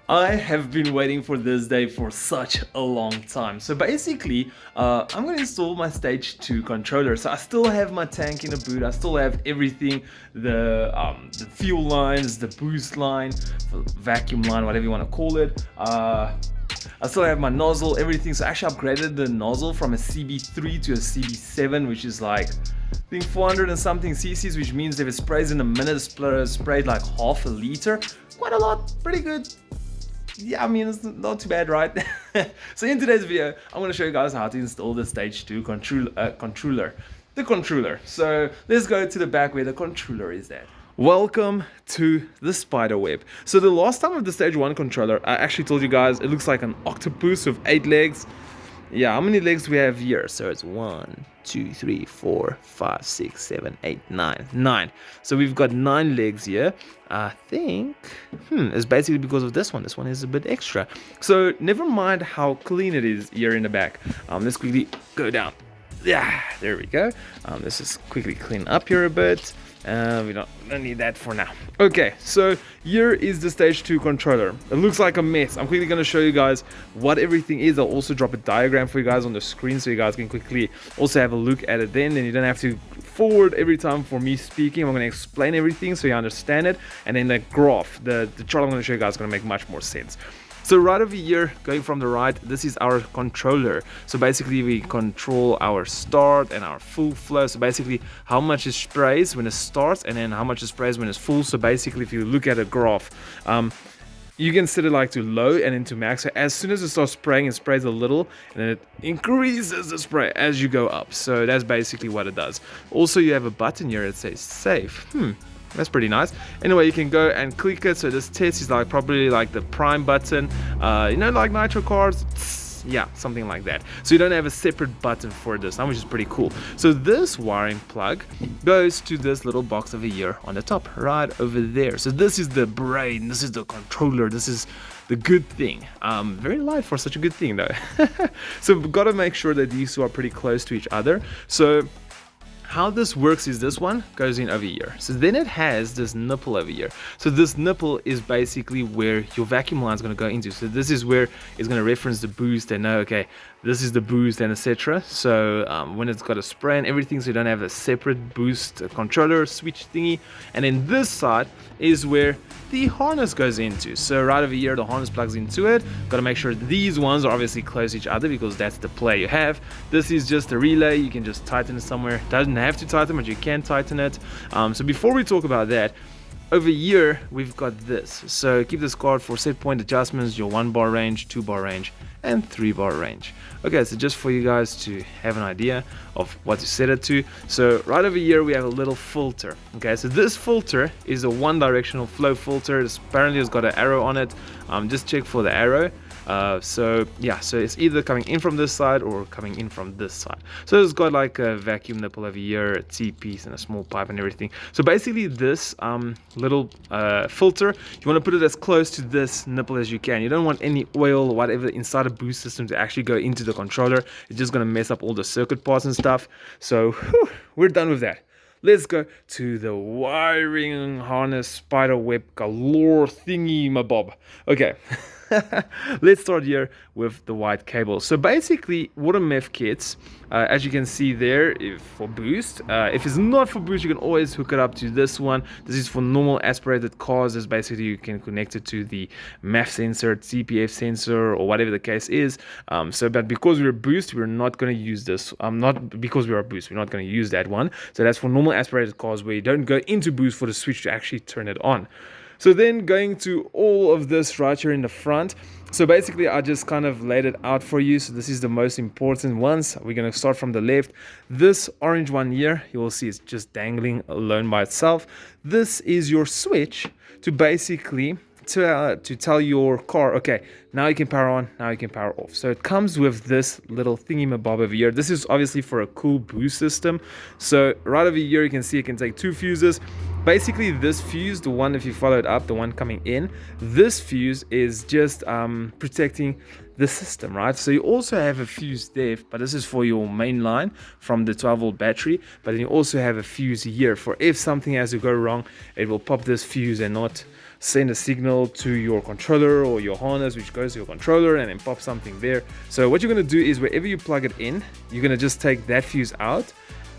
I have been waiting for this day for such a long time. So basically, I'm going to install my stage 2 controller. So I still have my tank in the boot. I still have everything, the fuel lines, the boost line, vacuum line, whatever you want to call it. I still have my nozzle, everything. So I actually upgraded the nozzle from a CB3 to a CB7, which is like, I think 400 and something cc's, which means if it sprays in a minute, it sprayed like half a liter. Quite a lot, pretty good. Yeah, I mean, it's not too bad, right? So in today's video, I'm going to show you guys how to install the stage 2 controller. The controller. So let's go to the back where the controller is at. Welcome to the spider web. So the last time with the stage 1 controller, I actually told you guys it looks like an octopus with 8 legs. Yeah, how many legs we have here? So it's 1, 2, 3, 4, 5, 6, 7, 8, 9. So we've got 9 legs here. I think it's basically because of this one. This one is a bit extra. So never mind how clean it is here in the back. Let's quickly go down. Yeah, there we go. Let's just quickly clean up here a bit. We don't need that for now. Okay, so here is the stage 2 controller. It looks like a mess. I'm quickly going to show you guys what everything is. I'll also drop a diagram for you guys on the screen so you guys can quickly also have a look at it then. And you don't have to forward every time for me speaking. I'm going to explain everything so you understand it. And then the graph, the chart I'm going to show you guys is going to make much more sense. So right over here, going from the right, this is our controller. So basically we control our start and our full flow. So basically how much it sprays when it starts and then how much it sprays when it's full. So basically if you look at a graph, you can set it like to low and then to max. So as soon as it starts spraying, it sprays a little and then it increases the spray as you go up. So that's basically what it does. Also you have a button here that says save. That's pretty nice. Anyway, you can go and click it. So this test is like probably like the prime button, you know, like nitro cars. Yeah, something like that. So you don't have a separate button for this, which is pretty cool. So this wiring plug goes to this little box over here on the top, right over there. So this is the brain, this is the controller, this is the good thing. Very light for such a good thing though. So we've got to make sure that these two are pretty close to each other. So how this works is this one goes in over here. So then it has this nipple over here. So this nipple is basically where your vacuum line is going to go into. So this is where it's going to reference the boost and know, okay, this is the boost and etc. So when it's got a spray and everything, so you don't have a separate boost controller switch thingy. And then this side is where the harness goes into. So right over here, the harness plugs into it. Got to make sure these ones are obviously close to each other because that's the play you have. This is just a relay. You can just tighten it somewhere. Doesn't have to tighten, but you can tighten it. So before we talk about that, over here we've got this. So keep this card for set point adjustments, your 1 bar range, 2 bar range, and 3 bar range. Okay, so just for you guys to have an idea of what to set it to. So right over here we have a little filter. Okay, so this filter is a one directional flow filter. Apparently it's got an arrow on it. Just check for the arrow. So yeah, so it's either coming in from this side or coming in from this side. So it's got like a vacuum nipple over here, a T-piece and a small pipe and everything. So basically this little filter, you want to put it as close to this nipple as you can. You don't want any oil or whatever inside a boost system to actually go into the controller. It's just going to mess up all the circuit parts and stuff. So we're done with that. Let's go to the wiring harness spider web galore thingy mabob. Okay. Let's start here with the white cable. So basically Water-Meth kits, as you can see there, if for boost, if it's not for boost, you can always hook it up to this one. This is for normal aspirated cars. This basically you can connect it to the MEF sensor, CPF sensor, or whatever the case is. But because we're boost, we're not going to use this. Not because we are boost, we're not going to use that one. So that's for normal aspirated cars where you don't go into boost for the switch to actually turn it on. So then going to all of this right here in the front. So basically I just kind of laid it out for you. So this is the most important ones. We're going to start from the left. This orange one here, you will see it's just dangling alone by itself. This is your switch to basically to tell your car, okay, now you can power on, now you can power off. So it comes with this little thingy mabob over here. This is obviously for a cool boost system. So right over here you can see it can take 2 fuses. Basically this fuse, the one if you follow it up, the one coming in, this fuse is just protecting the system, right? So you also have a fuse there, but this is for your main line from the 12-volt battery. But then you also have a fuse here for if something has to go wrong, it will pop this fuse and not send a signal to your controller or your harness, which goes to your controller, and then pop something there. So what you're going to do is wherever you plug it in, you're going to just take that fuse out.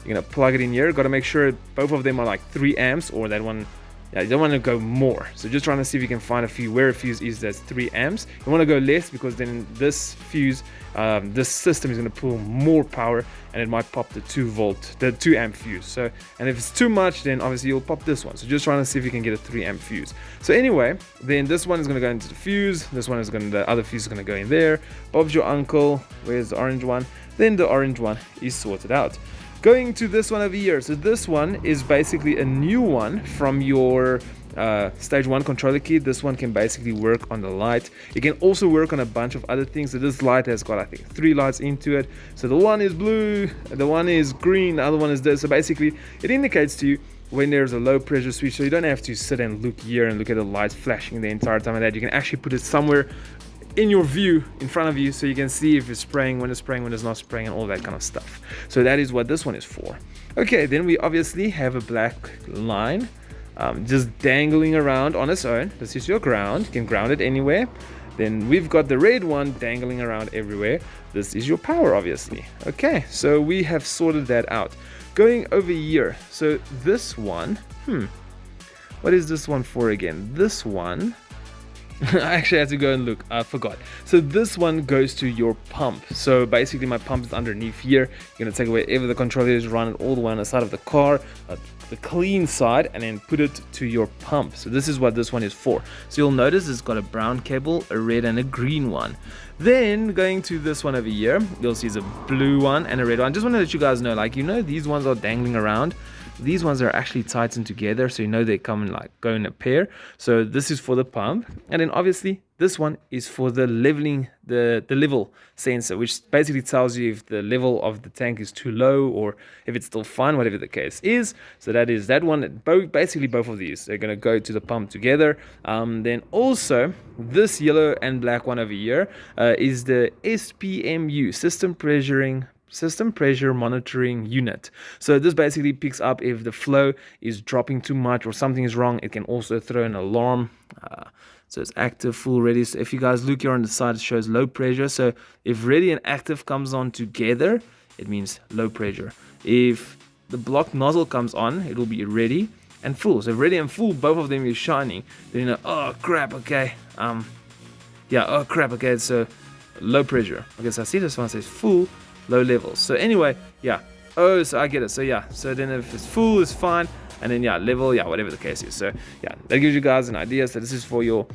You're going to plug it in here. Got to make sure both of them are like 3 amps, or that one, yeah, you don't want to go more. So just trying to see if you can find a fuse where a fuse is that's 3 amps. You want to go less, because then this fuse, this system is going to pull more power, and it might pop the 2 amp fuse. So, and if it's too much, then obviously you'll pop this one. So just trying to see if you can get a 3 amp fuse. So anyway, then this one is going to go into the fuse. This one is going to, the other fuse is going to go in there. Bob's your uncle. Where's the orange one? Then the orange one is sorted out. Going to this one over here. So this one is basically a new one from your stage 1 controller kit. This one can basically work on the light. It can also work on a bunch of other things. So this light has got, I think, 3 lights into it. So the one is blue, the one is green, the other one is this. So basically it indicates to you when there's a low pressure switch, so you don't have to sit and look here and look at the lights flashing the entire time. Like that, you can actually put it somewhere in your view, in front of you, so you can see if it's spraying, when it's not spraying, and all that kind of stuff. So that is what this one is for. Okay, then we obviously have a black line just dangling around on its own. This is your ground. You can ground it anywhere. Then we've got the red one dangling around everywhere. This is your power, obviously. Okay, so we have sorted that out. Going over here, so this one, what is this one for again? This one, I actually had to go and look, I forgot. So this one goes to your pump. So basically my pump is underneath here. You're going to take wherever the controller is, run it all the way on the side of the car, the clean side, and then put it to your pump. So this is what this one is for. So you'll notice it's got a brown cable, a red and a green one. Then going to this one over here, you'll see it's a blue one and a red one. Just want to let you guys know, like, you know, these ones are dangling around. These ones are actually tightened together, so you know they come in, like, go in a pair. So this is for the pump, and then obviously this one is for the leveling, the level sensor, which basically tells you if the level of the tank is too low or if it's still fine, whatever the case is. So that is that one. Basically both of these, they're going to go to the pump together. Then also this yellow and black one over here is the SPMU, system pressure monitoring unit. So this basically picks up if the flow is dropping too much or something is wrong. It can also throw an alarm. So it's active, full, ready. So if you guys look here on the side, it shows low pressure. So if ready and active comes on together, it means low pressure. If the blocked nozzle comes on, it will be ready and full. So if ready and full, both of them is shining, then you know, oh crap, okay. Oh crap, okay, so low pressure. Okay, so I see this one says full, low levels. So anyway, yeah. Oh, so I get it. So yeah. So then if it's full, it's fine. And then yeah, level, yeah, whatever the case is. So yeah, that gives you guys an idea. So this is for your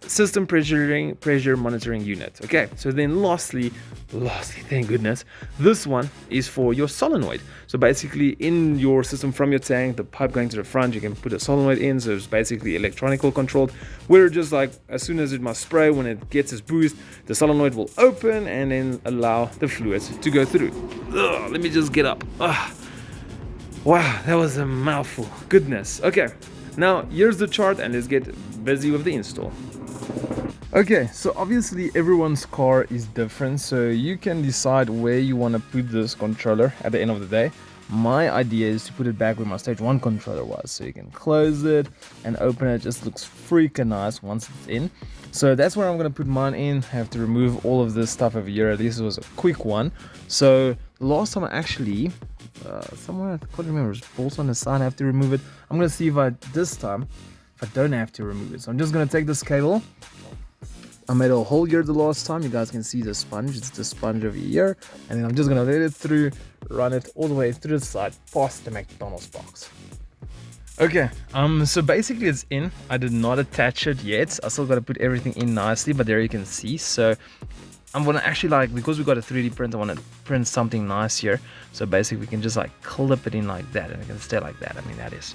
system pressure monitoring unit. Okay. So then lastly, thank goodness, this one is for your solenoid. So basically in your system from your tank, the pipe going to the front, you can put a solenoid in. So it's basically electronical controlled, where just like as soon as it must spray, when it gets its boost, the solenoid will open and then allow the fluids to go through. Let me just get up. Wow, that was a mouthful. Goodness. Okay, now here's the chart and let's get busy with the install. Okay, so obviously everyone's car is different, so you can decide where you want to put this controller at the end of the day. My idea is to put it back where my stage 1 controller was, so you can close it and open it. It just looks freaking nice once it's in. So that's where I'm going to put mine in. I have to remove all of this stuff over here. At least it was a quick one. So last time I actually somewhere, I can't remember, there's bolts on the side, I have to remove it. I'm going to see if this time I don't have to remove it. So I'm just going to take this cable. I made a hole here the last time. You guys can see the sponge. It's the sponge over here. And then I'm just going to let it through, run it all the way through the side, past the McDonald's box. Okay, so basically it's in. I did not attach it yet. I still got to put everything in nicely, but there you can see. So I'm gonna actually, like, because we got a 3D print, I want to print something nice here. So basically we can just like clip it in like that and it can stay like that. I mean, that is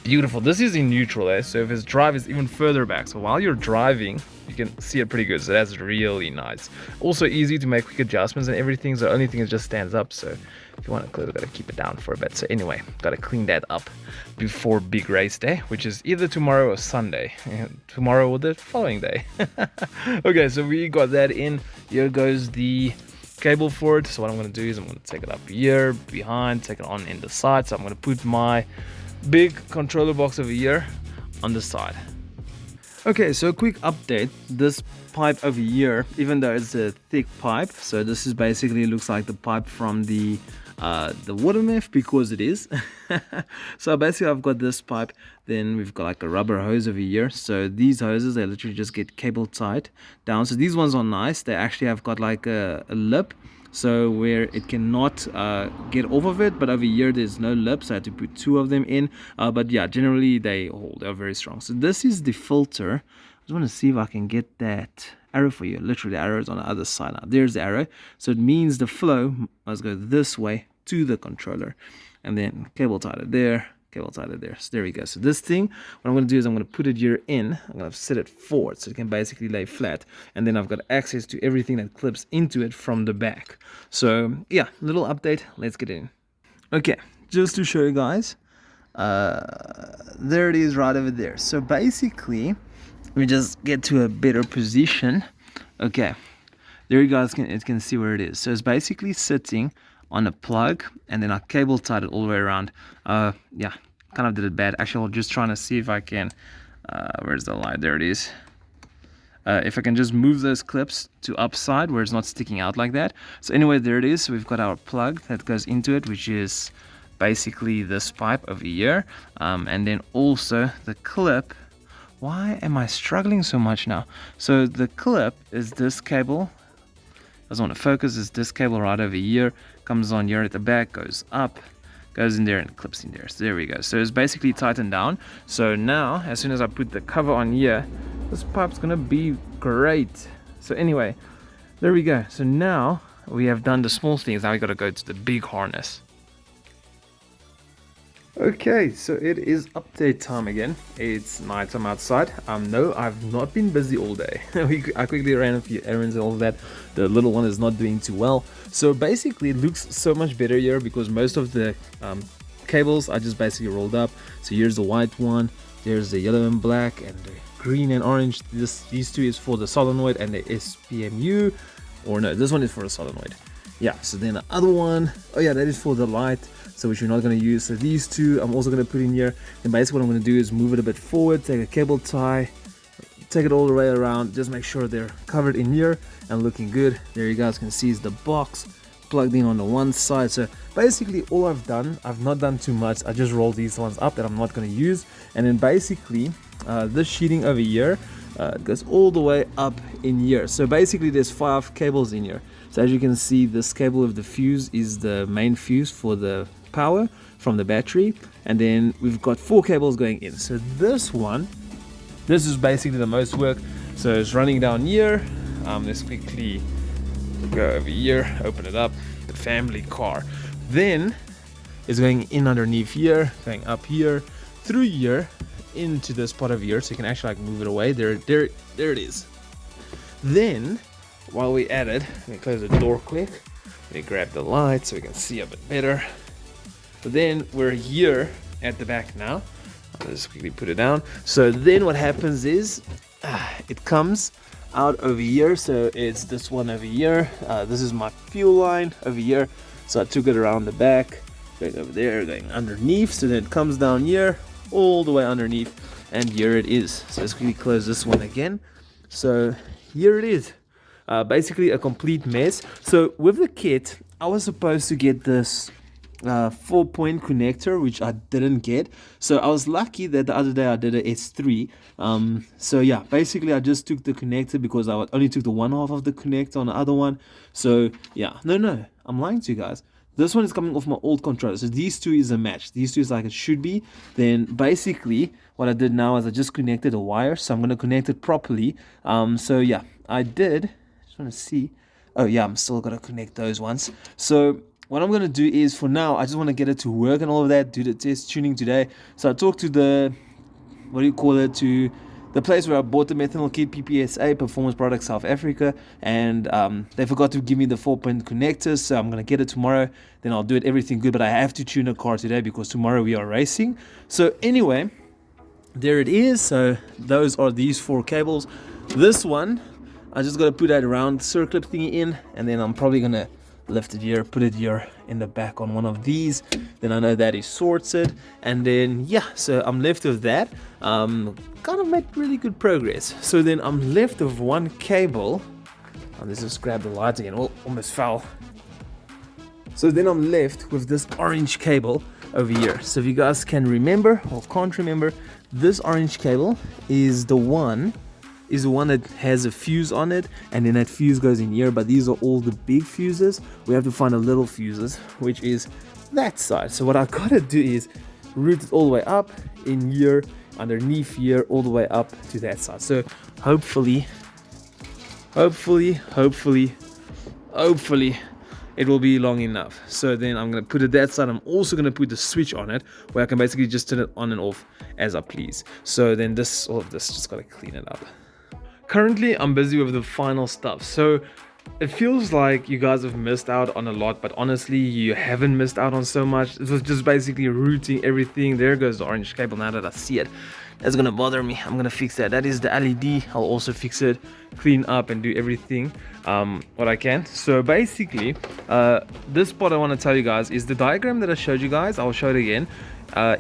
beautiful. This is in neutral, eh? So if its drive is even further back, so while you're driving you can see it pretty good. So that's really nice. Also easy to make quick adjustments and everything. So the only thing is just stands up. So if you want to close, gotta keep it down for a bit. So anyway, gotta clean that up before big race day, which is either tomorrow or Sunday. Tomorrow or the following day. Okay, so we got that in. Here goes the cable for it. So what I'm going to do is I'm going to take it up here behind, take it on in the side. So I'm going to put my big controller box over here on the side. Okay, so a quick update. This pipe over here, even though it's a thick pipe, so this is basically looks like the pipe from the Water-Meth, because it is. So basically I've got this pipe, then we've got like a rubber hose over here. So these hoses, they literally just get cable tied down. So these ones are nice. They actually have got like a lip, so where it cannot get off of it, but over here there's no lip, so I had to put two of them in. But yeah, generally they hold, they're very strong. So this is the filter. I just want to see if I can get that arrow for you. Literally the arrow is on the other side. Now there's the arrow, so it means the flow must go this way to the controller, and then cable tied it there, cable tied it there. So there we go. So this thing, what I'm going to do is I'm going to put it here in. I'm going to set it forward so it can basically lay flat, and then I've got access to everything that clips into it from the back. So yeah, little update. Let's get in. Okay, just to show you guys, there it is right over there. So basically we just get to a better position. Okay, there you guys can see where it is. So it's basically sitting on a plug, and then I cable tied it all the way around. Yeah, kind of did it bad. Actually, I'm just trying to see if I can, where's the light? There it is. If I can just move those clips to upside where it's not sticking out like that. So anyway, there it is. So we've got our plug that goes into it, which is basically this pipe over here. And then also the clip. Why am I struggling so much now? So the clip is this cable. Doesn't want to focus. Is this cable right over here, comes on here at the back, goes up, goes in there, and clips in there. So there we go. So it's basically tightened down. So now as soon as I put the cover on here, this pipe's gonna be great. So anyway, there we go. So now we have done the small things. Now we got to go to the big harness. Okay, so it is update time again. It's nighttime outside. No, I've not been busy all day. I quickly ran a few errands and all of that. The little one is not doing too well. So basically it looks so much better here because most of the cables are just basically rolled up. So here's the white one, there's the yellow and black, and the green and orange. These two is for the solenoid and the SPMU. Or no, this one is for the solenoid. Yeah, so then the other one, oh yeah, that is for the light, so which we're not going to use. So these two I'm also going to put in here, and basically what I'm going to do is move it a bit forward, take a cable tie, take it all the way around, just make sure they're covered in here and looking good. There you guys can see is the box plugged in on the one side. So basically all I've done, I've not done too much. I just rolled these ones up that I'm not going to use, and then basically this sheeting over here, it goes all the way up in here. So basically there's 5 cables in here. So as you can see, this cable of the fuse is the main fuse for the power from the battery, and then we've got 4 cables going in. So this is basically the most work. So it's running down here. Let's quickly go over here, open it up, the family car. Then it's going in underneath here, going up here, through here, into this part of here, so you can actually like move it away. There it is. Then while we at it, let me close the door quick. Let me grab the light so we can see a bit better. So then we're here at the back now. I'll just quickly put it down. So then what happens is it comes out over here. So it's this one over here. This is my fuel line over here. So I took it around the back, going over there, going underneath. So then it comes down here, all the way underneath, and here it is. So let's quickly close this one again. So here it is. Basically a complete mess. So with the kit, I was supposed to get this 4-point connector, which I didn't get. So I was lucky that the other day I did a S3. So yeah, basically I just took the connector because I only took the one half of the connector on the other one. So yeah, no, I'm lying to you guys. This one is coming off my old controller. So these two is a match. These two is like it should be. Then basically what I did now is I just connected a wire. So I'm going to connect it properly. So yeah, I did. Just want to see. Oh yeah, I'm still going to connect those ones. So what I'm going to do is for now, I just want to get it to work and all of that. Do the test tuning today. So I talked to the, to the place where I bought the methanol kit, PPSA, Performance Products South Africa, and they forgot to give me the 4-point connectors, so I'm going to get it tomorrow, then I'll do it everything good, but I have to tune a car today because tomorrow we are racing. So anyway, there it is. So those are these 4 cables. This one, I just got to put that round circlip thingy in, and then I'm probably going to lift it here, put it here in the back on one of these. Then I know that is sorted, and then yeah, so I'm left with that. Kind of made really good progress. So then I'm left with one cable. Let's just grab the light again. Oh, almost fell. So then I'm left with this orange cable over here. So if you guys can remember or can't remember, this orange cable is the one that has a fuse on it, and then that fuse goes in here. But these are all the big fuses. We have to find the little fuses, which is that side. So what I gotta do is route it all the way up in here, underneath here, all the way up to that side. So hopefully it will be long enough. So then I'm gonna put it that side. I'm also gonna put the switch on it where I can basically just turn it on and off as I please. So then all of this, just gotta clean it up. Currently I'm busy with the final stuff, so it feels like you guys have missed out on a lot, but honestly you haven't missed out on so much. It was just basically routing everything. There goes the orange cable. Now that I see it, that's gonna bother me. I'm gonna fix that. That is the LED. I'll also fix it, clean up, and do everything what I can. So basically this part I want to tell you guys is the diagram that I showed you guys. I'll show it again.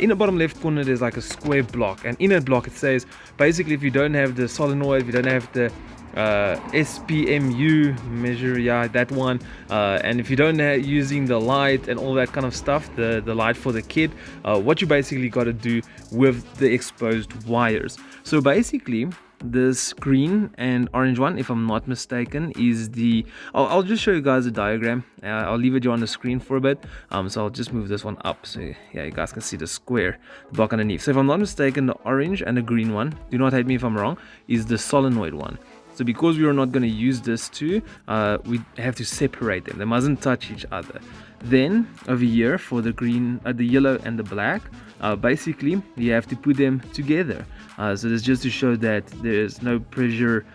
In the bottom left corner there's like a square block, and in that block it says basically if you don't have the solenoid, if you don't have the SPMU measure, yeah, that one, and if you don't have using the light and all that kind of stuff, the light for the kid, what you basically got to do with the exposed wires. So basically this green and orange one, if I'm not mistaken, is the I'll just show you guys a diagram. I'll leave it here on the screen for a bit, so I'll just move this one up so yeah, you guys can see the square block underneath. So if I'm not mistaken, the orange and the green one, do not hate me if I'm wrong, is the solenoid one. So because we are not going to use this two, we have to separate them. They mustn't touch each other. Then over here for the green, the yellow and the black, basically you have to put them together. So this just to show that there's no pressure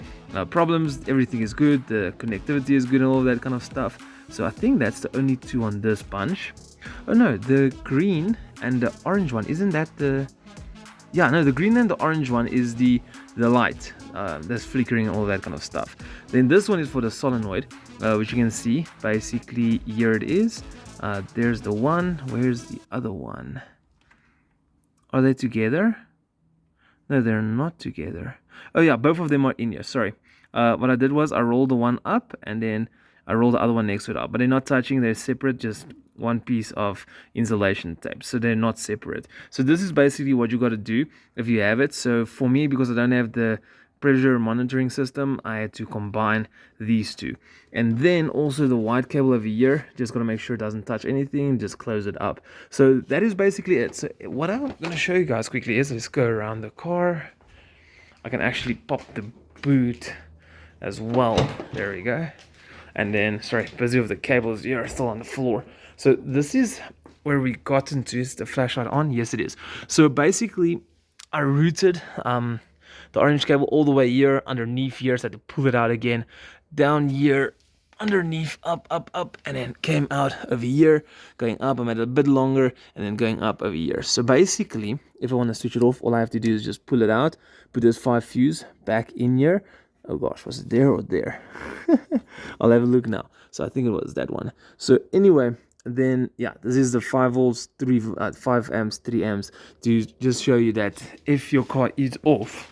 problems, everything is good, the connectivity is good and all that kind of stuff. So I think that's the only two on this bunch. Oh no, the green and the orange one, isn't that the... Yeah, no, the green and the orange one is the light that's flickering and all that kind of stuff. Then this one is for the solenoid, which you can see basically here it is. There's the one. Where's the other one? Are they together? No, they're not together. Oh yeah, both of them are in here. Sorry. What I did was I rolled the one up and then I rolled the other one next to it up, but they're not touching. They're separate, just one piece of insulation tape, so they're not separate. So this is basically what you got to do if you have it. So for me, because I don't have the pressure monitoring system, I had to combine these two. And then also the white cable over here, just gotta make sure it doesn't touch anything, just close it up. So that is basically it. So what I'm gonna show you guys quickly is, let's go around the car. I can actually pop the boot as well. There we go. And then, sorry, busy with the cables here, still on the floor. So this is where we got into. Is the flashlight on? Yes, it is. So basically, I routed the orange cable all the way here, underneath here, so I had to pull it out again, down here, underneath, up, and then came out over here, going up. I made it a bit longer, and then going up over here. So basically, if I want to switch it off, all I have to do is just pull it out, put this 5 fuse back in here. Oh gosh, was it there or there? I'll have a look now. So I think it was that one. So anyway, then yeah, this is the 5 volts, 5 amps, 3 amps, to just show you that if your car is off,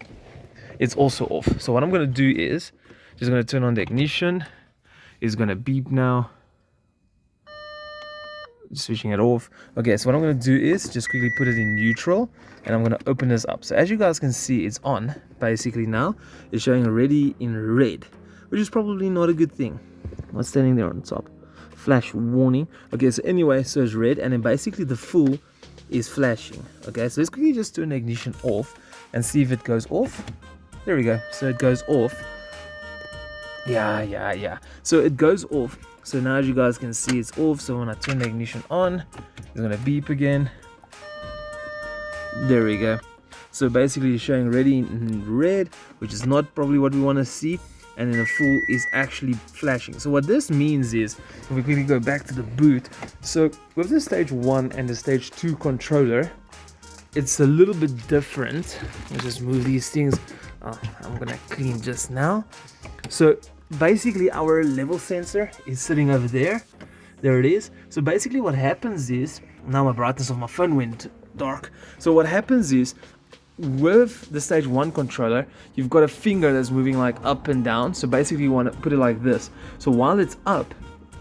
it's also off. So what I'm going to do is just going to turn on the ignition. It's going to beep now. Switching it off. Okay, so what I'm going to do is just quickly put it in neutral, and I'm going to open this up. So as you guys can see, it's on basically now. It's showing already in red, which is probably not a good thing. What's standing there on top? Flash warning. Okay, so anyway, so it's red, and then basically the full is flashing. Okay, so let's quickly just turn the ignition off and see if it goes off. There we go. So it goes off. Yeah. So it goes off. So now as you guys can see, it's off. So when I turn the ignition on, it's gonna beep again. There we go. So basically it's showing ready in red, which is not probably what we want to see, and then the full is actually flashing. So what this means is, if we quickly go back to the boot, so with the stage 1 and the stage 2 controller, it's a little bit different. Let's just move these things. I'm gonna clean just now. So basically our level sensor is sitting over there, There it is. So basically what happens is, now my brightness of my phone went dark. So what happens is, with the stage 1 controller, you've got a finger that's moving like up and down. So basically you want to put it like this. So while it's up,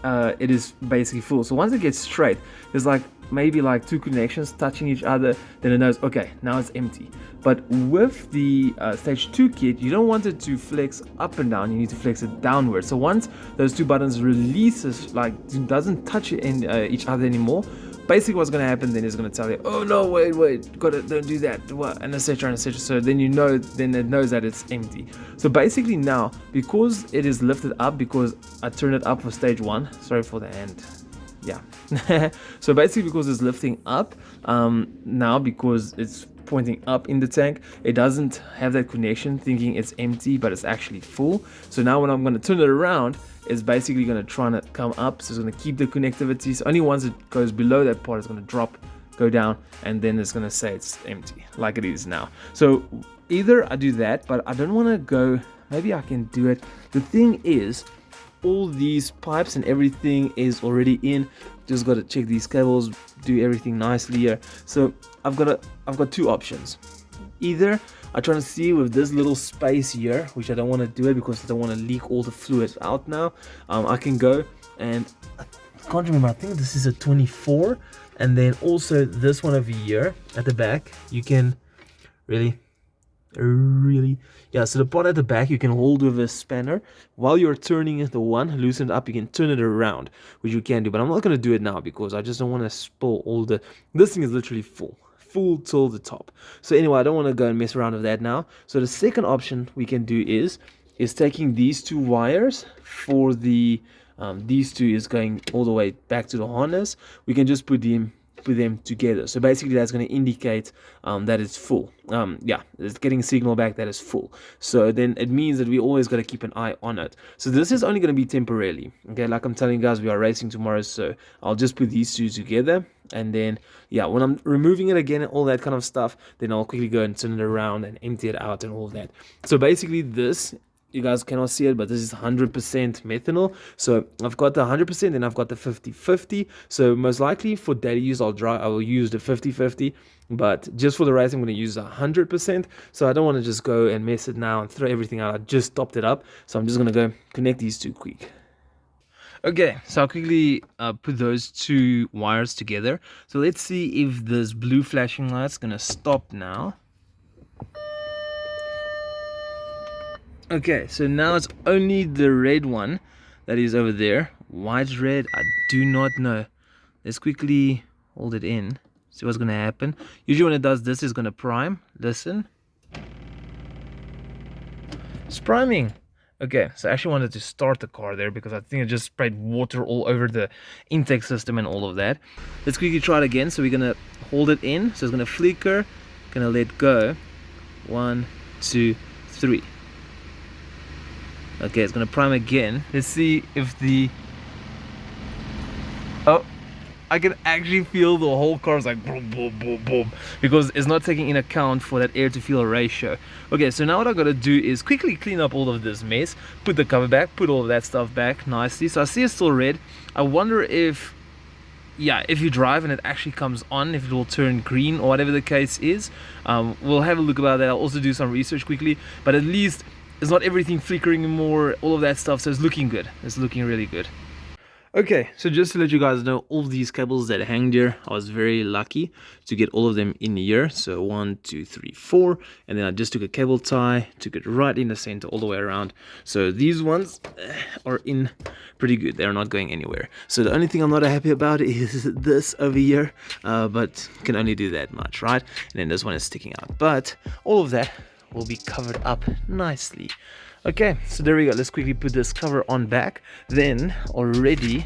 it is basically full. So once it gets straight, there's like maybe like 2 connections touching each other, then it knows, okay, now it's empty. But with the stage 2 kit, you don't want it to flex up and down, you need to flex it downward. So once those 2 buttons releases, like doesn't touch it in each other anymore, basically what's going to happen then is going to tell you, oh no, wait, don't do that, what, and etc. So then you know, then it knows that it's empty. So basically now, because it is lifted up, because I turned it up for stage 1, sorry for the hand, yeah. So basically because it's lifting up, now because it's pointing up in the tank, it doesn't have that connection thinking it's empty, but it's actually full. So now when I'm going to turn it around, it's basically going to try to come up, so it's going to keep the connectivity. So only once it goes below that part, it's going to drop, go down, and then it's going to say it's empty, like it is now. So either I do that, but I don't want to go, maybe I can do it. The thing is, all these pipes and everything is already in. Just got to check these cables, do everything nicely here. So I've got 2 options. Either I try to see with this little space here, which I don't want to do it because I don't want to leak all the fluid out now. I can go, and I can't remember, I think this is a 24, and then also this one over here at the back, you can really, yeah, so the part at the back you can hold with a spanner. While you're turning the one, loosen it up, you can turn it around, which you can do, but I'm not going to do it now because I just don't want to spill all the, this thing is literally full till the top. So anyway, I don't want to go and mess around with that now. So the second option we can do is taking these 2 wires for the these 2 is going all the way back to the harness. We can just put them together. So basically that's going to indicate that it's full. Yeah, it's getting a signal back that it's full. So then it means that we always got to keep an eye on it. So this is only going to be temporarily. Okay, like I'm telling you guys, we are racing tomorrow, so I'll just put these 2 together, and then yeah, when I'm removing it again and all that kind of stuff, then I'll quickly go and turn it around and empty it out and all of that. So basically this, you guys cannot see it, but this is 100% methanol. So I've got the 100% and I've got the 50-50. So most likely for daily use, I will use the 50-50, but just for the race, I'm going to use 100%. So I don't want to just go and mess it now and throw everything out. I just topped it up. So I'm just going to go connect these 2 quick. Okay, so I'll quickly put those 2 wires together. So let's see if this blue flashing light's going to stop now. Okay, so now it's only the red one that is over there. White, red, I do not know. Let's quickly hold it in, see what's going to happen. Usually when it does this, it's going to prime. Listen. It's priming. Okay, so I actually wanted to start the car there because I think it just sprayed water all over the intake system and all of that. Let's quickly try it again. So we're going to hold it in. So it's going to flicker. Going to let go. 1, 2, 3. Okay, it's going to prime again. Let's see if the... Oh, I can actually feel the whole car is like boom, boom, boom, boom, because it's not taking in account for that air to fuel ratio. Okay, so now what I gotta do is quickly clean up all of this mess, put the cover back, put all of that stuff back nicely. So I see it's still red. I wonder if, yeah, if you drive and it actually comes on, if it will turn green or whatever the case is. We'll have a look about that. I'll also do some research quickly, but at least it's not everything flickering anymore, all of that stuff. So it's looking good. It's looking really good. Okay, so just to let you guys know, all these cables that hang there, I was very lucky to get all of them in here. So 1, 2, 3, 4, and then I just took a cable tie, took it right in the center all the way around. So these ones are in pretty good. They're not going anywhere. So the only thing I'm not happy about is this over here, but can only do that much, right? And then this one is sticking out, but all of that will be covered up nicely. Okay, so there we go. Let's quickly put this cover on back. Then already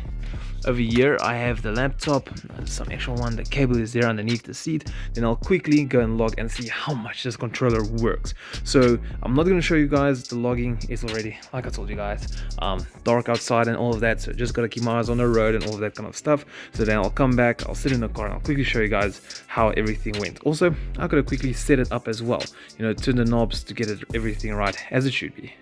over here I have the laptop, some extra one, the cable is there underneath the seat. Then I'll quickly go and log and see how much this controller works. So I'm not going to show you guys the logging. It's already, like I told you guys, dark outside and all of that, so just gotta keep my eyes on the road and all of that kind of stuff. So then I'll come back, I'll sit in the car, and I'll quickly show you guys how everything went. Also, I gotta quickly set it up as well, you know, turn the knobs to get everything right as it should be.